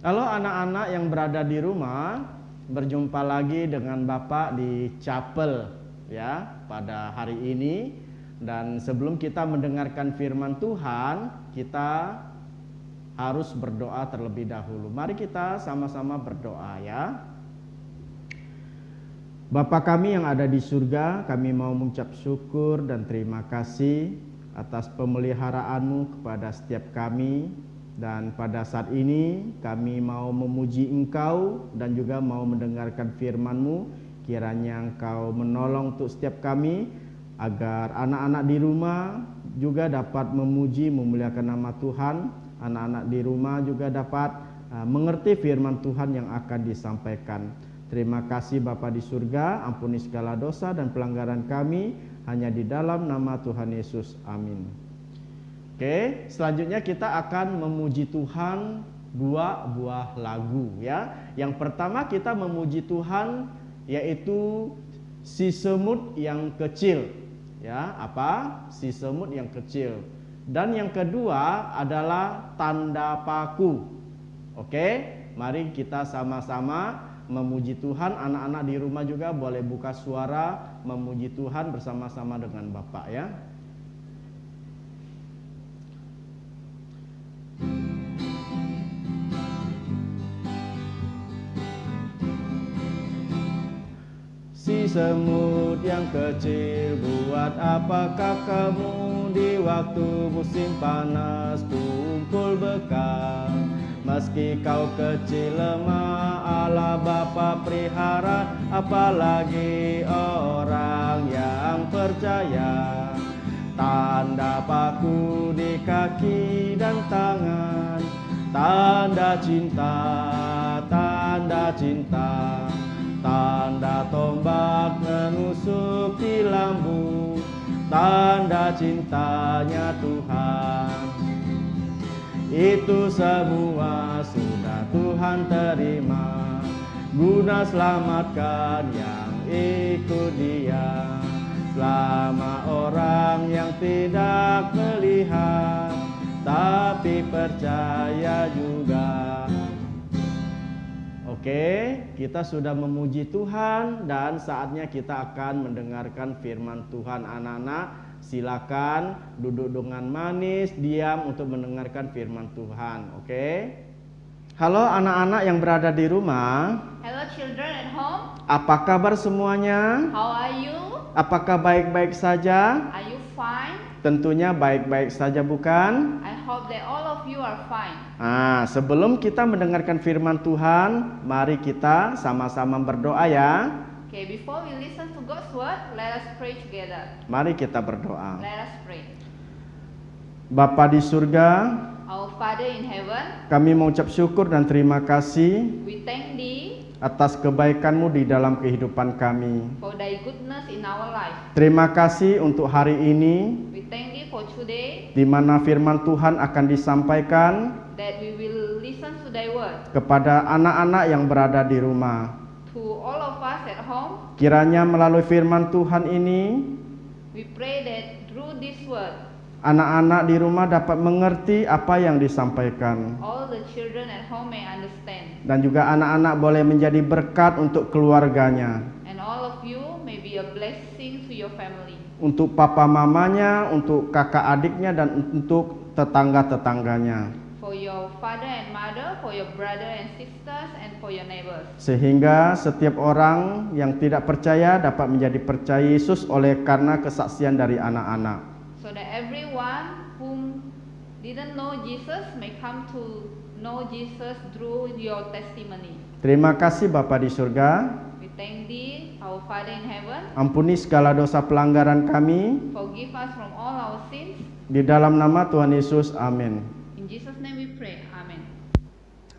Halo anak-anak yang berada di rumah, berjumpa lagi dengan Bapak di chapel ya pada hari ini. Dan sebelum kita mendengarkan firman Tuhan, kita harus berdoa terlebih dahulu. Mari kita sama-sama berdoa ya. Bapa kami yang ada di surga, kami mau mengucap syukur dan terima kasih atas pemeliharaanmu kepada setiap kami. Dan pada saat ini kami mau memuji Engkau dan juga mau mendengarkan firman-Mu. Kiranya Engkau menolong untuk setiap kami, agar anak-anak di rumah juga dapat memuji, memuliakan nama Tuhan. Anak-anak di rumah juga dapat mengerti firman Tuhan yang akan disampaikan. Terima kasih Bapa di surga, ampuni segala dosa dan pelanggaran kami, hanya di dalam nama Tuhan Yesus. Amin. Oke, selanjutnya kita akan memuji Tuhan dua buah lagu ya. Yang pertama kita memuji Tuhan yaitu Si Semut yang Kecil. Ya, apa? Si Semut yang Kecil. Dan yang kedua adalah Tanda Paku. Oke, mari kita sama-sama memuji Tuhan. Anak-anak di rumah juga boleh buka suara memuji Tuhan bersama-sama dengan Bapak ya. Si semut yang kecil, buat apakah kamu di waktu musim panas kumpul bekal? Meski kau kecil lemah, Allah Bapa pelihara, apalagi orang yang percaya. Tanda paku di kaki dan tangan, tanda cinta, tanda cinta. Tanda tombak menusuk di lambung, tanda cintanya Tuhan. Itu semua sudah Tuhan terima, guna selamatkan yang ikut Dia. Selama orang yang tidak melihat, tapi percaya juga. Oke, kita sudah memuji Tuhan dan saatnya kita akan mendengarkan firman Tuhan. Anak-anak, silakan duduk dengan manis, diam untuk mendengarkan firman Tuhan. Oke. Halo anak-anak yang berada di rumah. Hello children at home. Apa kabar semuanya? How are you? Apakah baik-baik saja? Are you fine? Tentunya baik-baik saja, bukan? I hope that all of you are fine. Sebelum kita mendengarkan firman Tuhan, mari kita sama-sama berdoa ya. Okay, before we listen to God's word, let us pray together. Mari kita berdoa. Let us pray. Bapa di surga, Our Father in heaven, kami mengucap syukur dan terima kasih we thank Thee atas kebaikan-Mu di dalam kehidupan kami. for Thy goodness in our life. Terima kasih untuk hari ini, We thank Thee for today, di mana firman Tuhan akan disampaikan that we will listen to Thy word. kepada anak-anak yang berada di rumah. To all of us at home, Kiranya melalui firman Tuhan ini, we pray that through this word, anak-anak di rumah dapat mengerti apa yang disampaikan. all the children at home may understand, Dan juga anak-anak boleh menjadi berkat untuk keluarganya, and all of you may be a blessing to your family. untuk papa mamanya, untuk kakak adiknya, dan untuk tetangga-tetangganya. For your father and mother, for your brother and sisters, and for your neighbors. Sehingga setiap orang yang tidak percaya dapat menjadi percaya Yesus oleh karena kesaksian dari anak-anak. So that everyone whom didn't know Jesus may come to know Jesus through your testimony. Terima kasih Bapa di surga. We thank Thee, our Father in heaven. Ampuni segala dosa pelanggaran kami. Forgive us from all our sins. Di dalam nama Tuhan Yesus, amin. In Jesus' name we pray. Amen.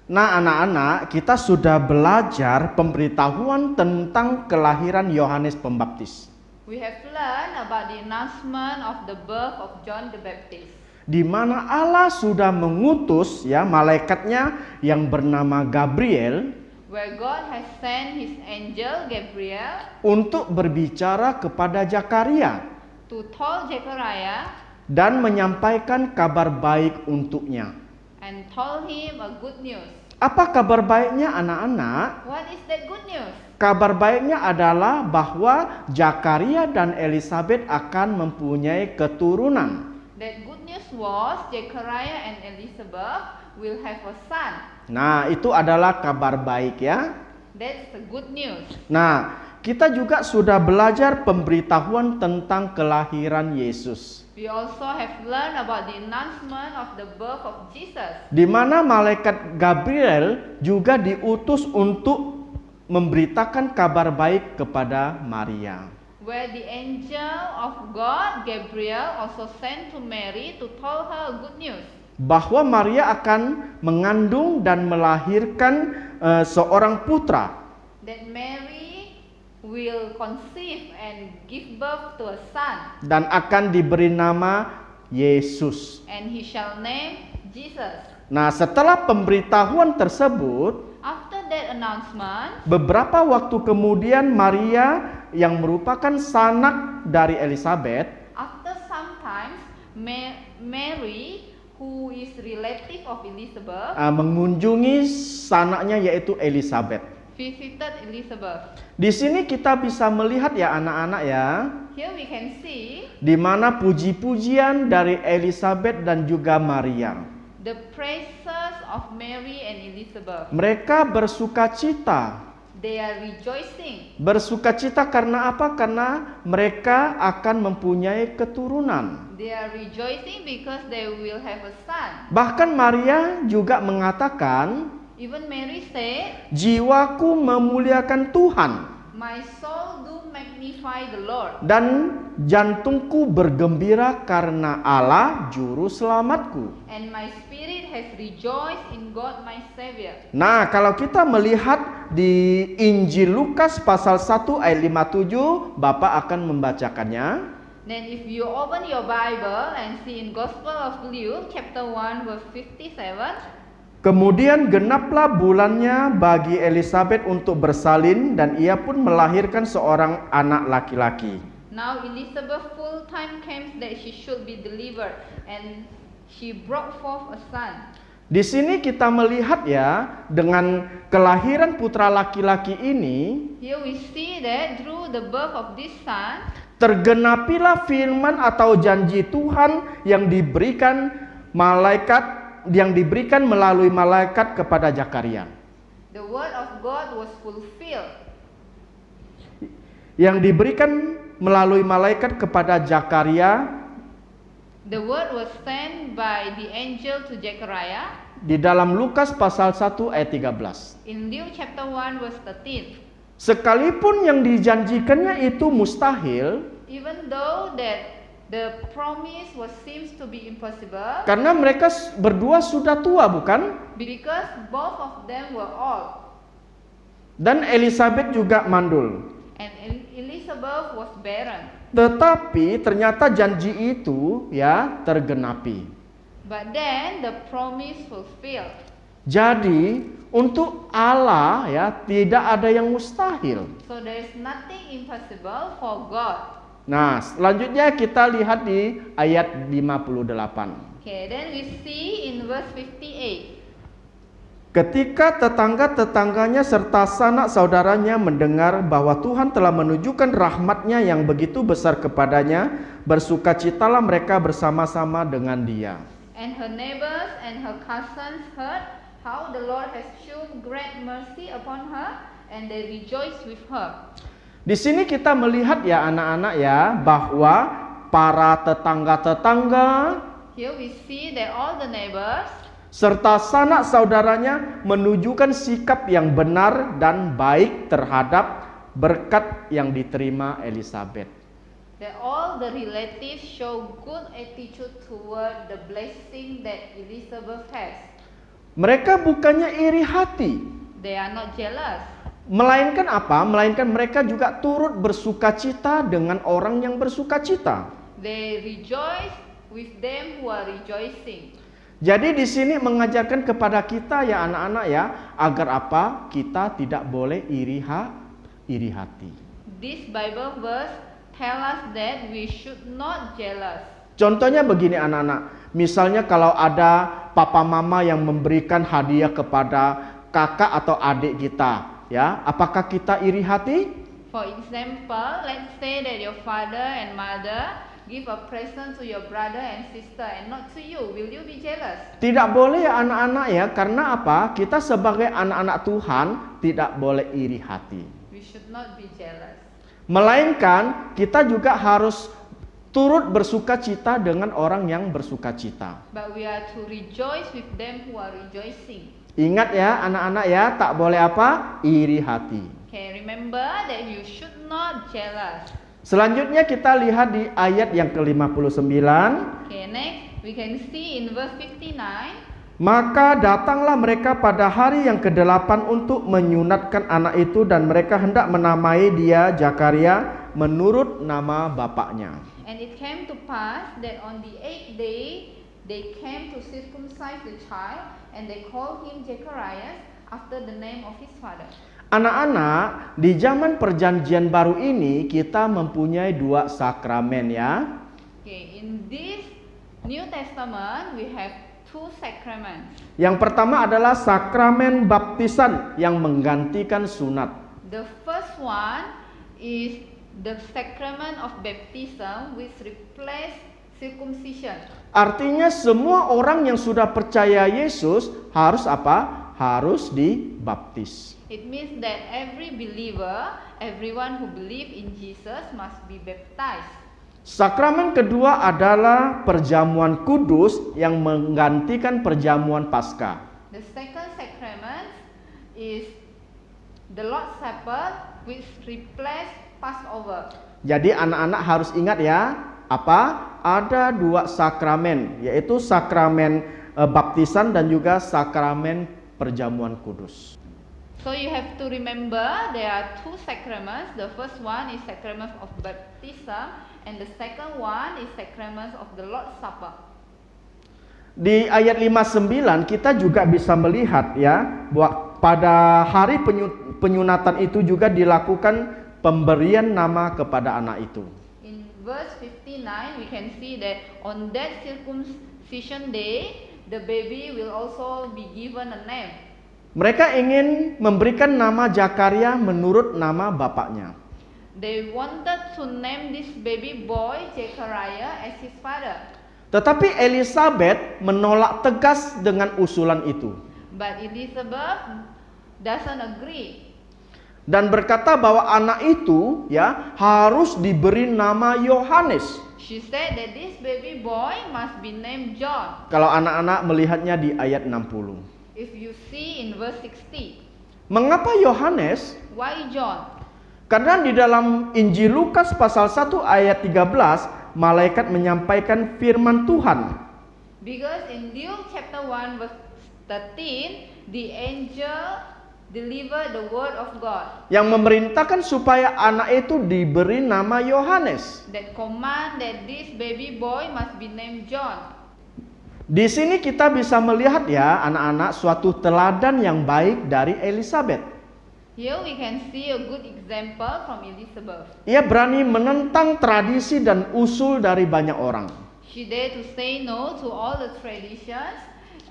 Nah anak-anak, kita sudah belajar pemberitahuan tentang kelahiran Yohanes Pembaptis, We have learned about the announcement of the birth of John the Baptist, di mana Allah sudah mengutus ya malaikatnya yang bernama Gabriel where God has sent His angel Gabriel untuk berbicara kepada Zakaria to tell Zechariah dan menyampaikan kabar baik untuknya. and told him a good news. Apa kabar baiknya anak-anak? What is that good news? Kabar baiknya adalah bahwa Zakaria dan Elizabeth akan mempunyai keturunan. That good news was Zechariah and Elizabeth will have a son. Nah, itu adalah kabar baik ya. That's the good news. Nah, kita juga sudah belajar pemberitahuan tentang kelahiran Yesus. We also have learned about the announcement of the birth of Jesus, Di mana malaikat Gabriel juga diutus untuk memberitakan kabar baik kepada Maria. where the angel of God, Gabriel, also sent to Mary to tell her good news. Bahwa Maria akan mengandung dan melahirkan seorang putra. That Mary will conceive and give birth to a son, Dan akan diberi nama Yesus. and he shall name Jesus. Nah, setelah pemberitahuan tersebut, After that announcement, beberapa waktu kemudian Maria yang merupakan sanak dari Elizabeth after some times, Mary, who is relative of Elizabeth, mengunjungi sanaknya yaitu Elizabeth. visited Elizabeth. Di sini kita bisa melihat ya anak-anak ya, Here we can see di mana puji-pujian dari Elizabeth dan juga Maria. the praises of Mary and Elizabeth. Mereka bersukacita. They are rejoicing. Bersukacita karena apa? Karena mereka akan mempunyai keturunan. They are rejoicing because they will have a son. Bahkan Maria juga mengatakan, Even Mary said, jiwaku memuliakan Tuhan my soul do magnify the Lord, dan jantungku bergembira karena Allah juru selamatku. and my spirit has rejoiced in God my Savior. Nah, kalau kita melihat di Injil Lukas pasal 1 ayat 57, Bapak akan membacakannya. Then if you open your Bible and see in Gospel of Luke chapter 1 verse 57, Kemudian genaplah bulannya bagi Elizabeth untuk bersalin dan ia pun melahirkan seorang anak laki-laki. now Elizabeth full time came that she should be delivered, and she brought forth a son. Di sini kita melihat ya, dengan kelahiran putra laki-laki ini, Here we see that through the birth of this son, tergenapilah firman atau janji Tuhan yang diberikan melalui malaikat kepada Zakaria. the word of God was fulfilled. Yang diberikan melalui malaikat kepada Zakaria The word was sent by the angel to Zechariah di dalam Lukas pasal 1 ayat 13. in Luke chapter 1 verse 13. Sekalipun yang dijanjikannya itu mustahil, Even though that the promise seems to be impossible, karena mereka berdua sudah tua, bukan? because both of them were old, Dan Elizabeth juga mandul. and Elizabeth was barren. Tetapi ternyata janji itu ya tergenapi. But then the promise fulfilled. Jadi untuk Allah ya tidak ada yang mustahil. So there is nothing impossible for God. Nah, selanjutnya kita lihat di ayat 58. Okay, then we see in verse 58. Ketika tetangga-tetangganya serta sanak saudaranya mendengar bahwa Tuhan telah menunjukkan rahmat-Nya yang begitu besar kepadanya, bersukacitalah mereka bersama-sama dengan dia. And her neighbors and her cousins heard how the Lord has shown great mercy upon her, and they rejoiced with her. Di sini kita melihat ya anak-anak ya bahwa para tetangga-tetangga Here we see that all the neighbors serta sanak saudaranya menunjukkan sikap yang benar dan baik terhadap berkat yang diterima Elizabeth. that all the relatives show good attitude toward the blessing that Elizabeth has. Mereka bukannya iri hati, They are not jealous, melainkan apa? Melainkan mereka juga turut bersukacita dengan orang yang bersukacita. they rejoice with them who are rejoicing. Jadi di sini mengajarkan kepada kita ya anak-anak ya, agar apa? Kita tidak boleh iri hati. This Bible verse tell us that we should not jealous. Contohnya begini anak-anak, Misalnya kalau ada papa mama yang memberikan hadiah kepada kakak atau adik kita, ya, apakah kita iri hati? For example, let's say that your father and mother give a present to your brother and sister and not to you. Will you be jealous? Tidak boleh ya anak-anak ya, karena apa? Kita sebagai anak-anak Tuhan tidak boleh iri hati. We should not be jealous. Melainkan kita juga harus turut bersukacita dengan orang yang bersukacita. But we are to rejoice with them who are rejoicing. Ingat ya anak-anak ya, tak boleh apa? Iri hati. Okay, remember that you should not jealous. Selanjutnya kita lihat di ayat yang ke-59. Okay, next we can see in verse 59. Maka datanglah mereka pada hari yang ke-8 untuk menyunatkan anak itu, dan mereka hendak menamai dia Zakaria menurut nama bapaknya. And it came to pass that on the 8th day they came to circumcise the child, and they called him Zacharias after the name of his father. Anak-anak, di zaman perjanjian baru ini kita mempunyai 2 sakramen ya. Okay, in this New Testament we have 2 sacraments. Yang pertama adalah sakramen baptisan yang menggantikan sunat. The first one is the sacrament of baptism which replaces circumcision. Artinya semua orang yang sudah percaya Yesus harus apa? Harus dibaptis. It means that every believer, everyone who believes in Jesus must be baptized. Sakramen kedua adalah perjamuan kudus yang menggantikan perjamuan Paskah. The second sacrament is the Lord's Supper which replaces Passover. Jadi anak-anak harus ingat ya, apa? Ada 2 sakramen, yaitu sakramen baptisan dan juga sakramen perjamuan kudus. So you have to remember there are 2 sacraments. The first one is sacrament of baptism, and the second one is sacrament of the Lord's Supper. Di ayat 59 kita juga bisa melihat ya, bahwa pada hari penyunatan itu juga dilakukan pemberian nama kepada anak itu. In verse 59 we can see that on that circumcision day the baby will also be given a name. Mereka ingin memberikan nama Zakaria menurut nama bapaknya. They wanted to name this baby boy Zechariah as his father. Tetapi Elizabeth menolak tegas dengan usulan itu. But Elizabeth doesn't agree. Dan berkata bahwa anak itu ya harus diberi nama Yohanes. She said that this baby boy must be named John. Kalau anak-anak melihatnya di ayat 60. If you see in verse 60. Mengapa Yohanes? Why John? Karena di dalam Injil Lukas pasal 1 ayat 13, malaikat menyampaikan firman Tuhan. Because in Luke chapter 1 verse 13, the angel delivered the word of God. Yang memerintahkan supaya anak itu diberi nama Yohanes. That command that this baby boy must be named John. Di sini kita bisa melihat ya anak-anak suatu teladan yang baik dari Elizabeth. Here we can see a good example from Elizabeth. Ia berani menentang tradisi dan usul dari banyak orang. She dared to say no to all the traditions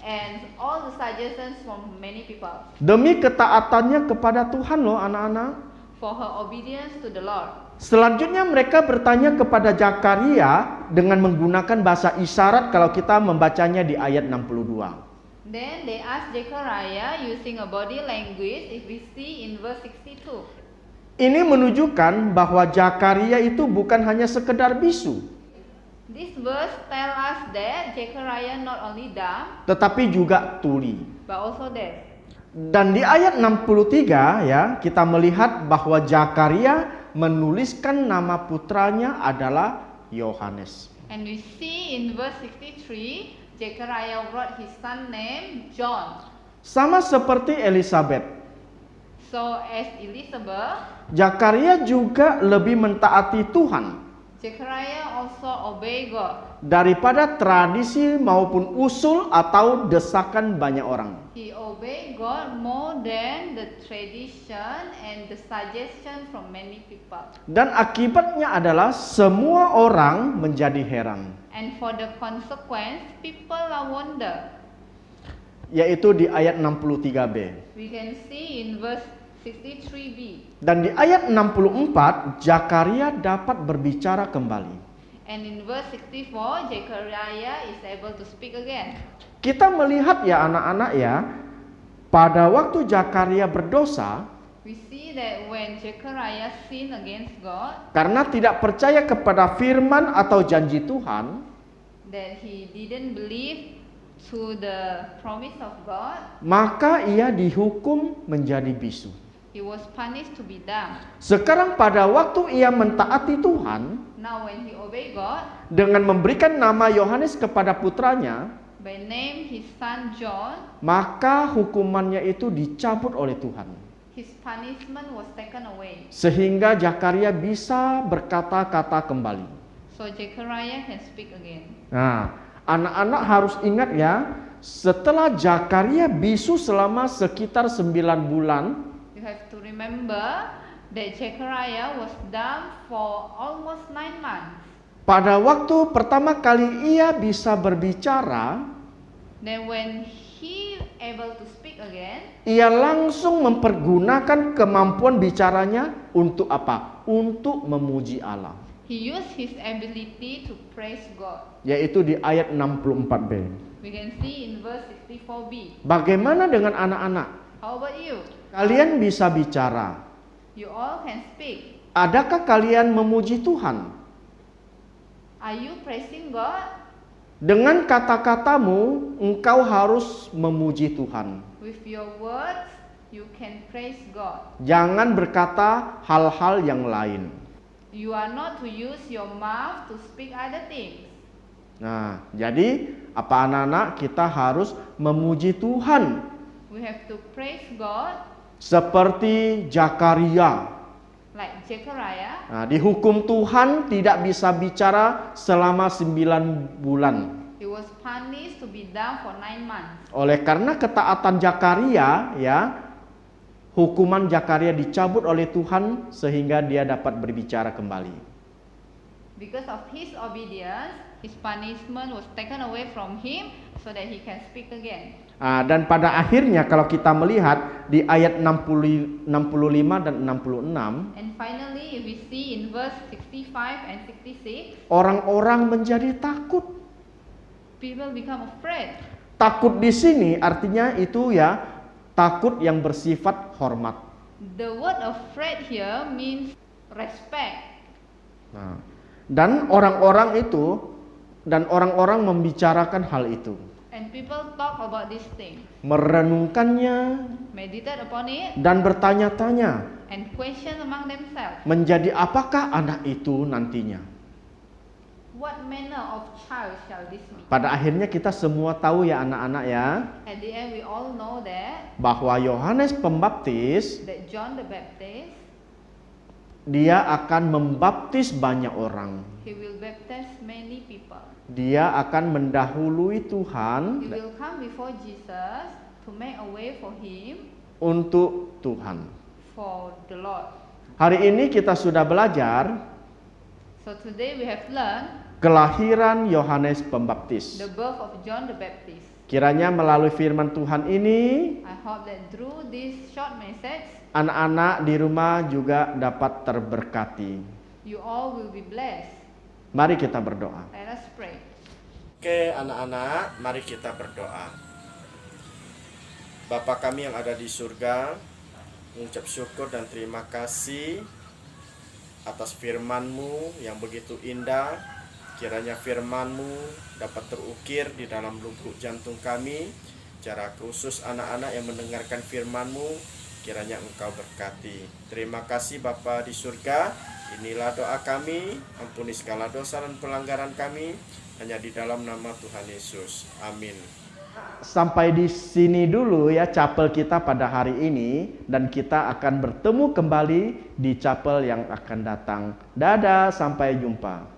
and all the suggestions from many people. Demi ketaatannya kepada Tuhan loh anak-anak. For her obedience to the Lord. Selanjutnya mereka bertanya kepada Zakaria dengan menggunakan bahasa isyarat kalau kita membacanya di ayat 62. Then they asked Zechariah using a body language if we see in verse 62. Ini menunjukkan bahwa Zakaria itu bukan hanya sekedar bisu. This verse tell us that Zechariah not only dumb tetapi juga tuli. but also deaf. Dan di ayat 63 ya kita melihat bahwa Zakaria menuliskan nama putranya adalah Yohanes. And we see in verse 63, Zechariah wrote his son name John. Sama seperti Elizabeth. So as Elizabeth, Zakaria juga lebih mentaati Tuhan Zechariah also obey God. daripada tradisi maupun usul atau desakan banyak orang. He obeyed God more than the tradition and the suggestion from many people. Dan akibatnya adalah semua orang menjadi heran. And for the consequence, people are wonder. Yaitu di ayat 63b. We can see in verse 63b. Dan di ayat 64 Zakaria dapat berbicara kembali. And in verse 64, Zechariah is able to speak again. Kita melihat ya anak-anak ya, pada waktu Zakaria berdosa, We see that when Zechariah sinned against God, karena tidak percaya kepada firman atau janji Tuhan, that he didn't believe to the promise of God, maka ia dihukum menjadi bisu. he was punished to be damned. Sekarang pada waktu ia mentaati Tuhan Now when he obeyed God, dengan memberikan nama Yohanes kepada putranya, by name his son John, maka hukumannya itu dicabut oleh Tuhan. his punishment was taken away. Sehingga Zakaria bisa berkata-kata kembali. So Zechariah can speak again. Nah, anak-anak harus ingat ya, setelah Zakaria bisu selama sekitar 9 bulan, You have to remember that Zechariah was dumb for almost 9 months. pada waktu pertama kali ia bisa berbicara, Then when he able to speak again, ia langsung mempergunakan kemampuan bicaranya untuk apa? Untuk memuji Allah. he used his ability to praise God. Yaitu di ayat 64b. We can see in verse 64b. Bagaimana dengan anak-anak? How about you? Kalian bisa bicara. You all can speak. Adakah kalian memuji Tuhan? Are you praising God? Dengan kata-katamu, engkau harus memuji Tuhan. With your words, you can praise God. Jangan berkata hal-hal yang lain. You are not to use your mouth to speak other things. Nah, jadi apa anak-anak, kita harus memuji Tuhan. We have to praise God Seperti Zakaria. like Zechariah. Nah, dihukum Tuhan tidak bisa bicara selama 9 bulan. He was punished to be dumb for 9 months. Oleh karena ketaatan Zakaria, ya, hukuman Zakaria dicabut oleh Tuhan sehingga dia dapat berbicara kembali. Because of his obedience, his punishment was taken away from him so that he can speak again. Dan pada akhirnya kalau kita melihat di ayat 65 dan 66, And finally, if we see in verse 65 and 66, orang-orang menjadi takut. people become afraid. Takut di sini artinya itu ya, takut yang bersifat hormat. The word afraid here means respect. Nah, dan orang-orang membicarakan hal itu, And people talk about this thing, merenungkannya meditate upon it, dan bertanya-tanya, and question among themselves. menjadi apakah anak itu nantinya. What manner of child shall this be? Pada akhirnya kita semua tahu ya anak-anak ya, At the end, we all know that bahwa Yohanes Pembaptis John the Baptist, dia akan membaptis banyak orang. he will baptize many people. Dia akan mendahului Tuhan He will come before Jesus to make a way for him, untuk Tuhan. for the Lord. Hari ini kita sudah belajar So today we have learned kelahiran Yohanes Pembaptis. the birth of John the Baptist. Kiranya melalui firman Tuhan ini, I hope that through this short message, anak-anak di rumah juga dapat terberkati. you all will be blessed. Mari kita berdoa. Let us pray. Oke anak-anak, mari kita berdoa. Bapa kami yang ada di surga, mengucap syukur dan terima kasih atas firman-Mu yang begitu indah. Kiranya firman-Mu dapat terukir di dalam lubuk jantung kami. Secara khusus anak-anak yang mendengarkan firman-Mu, kiranya Engkau berkati. Terima kasih Bapa di surga. Inilah doa kami, ampuni segala dosa dan pelanggaran kami, hanya di dalam nama Tuhan Yesus. Amin. Sampai di sini dulu ya chapel kita pada hari ini, dan kita akan bertemu kembali di chapel yang akan datang. Dadah, sampai jumpa.